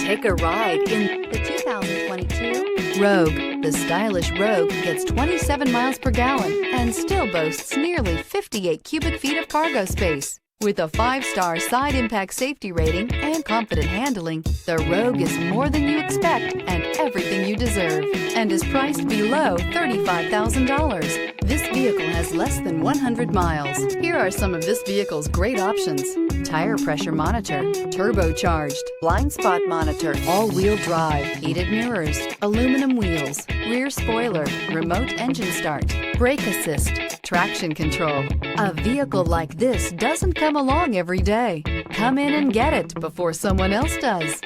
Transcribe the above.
Take a ride in the 2022 Rogue. The stylish Rogue gets 27 miles per gallon and still boasts nearly 58 cubic feet of cargo space. With a 5-star side impact safety rating and confident handling, the Rogue is more than you expect and everything you deserve, and is priced below $35,000. This vehicle has less than 100 miles. Here are some of this vehicle's great options: tire pressure monitor, turbocharged, blind spot monitor, all-wheel drive, heated mirrors, aluminum wheels, rear spoiler, remote engine start, brake assist, traction control. A vehicle like this doesn't come along every day. Come in and get it before someone else does.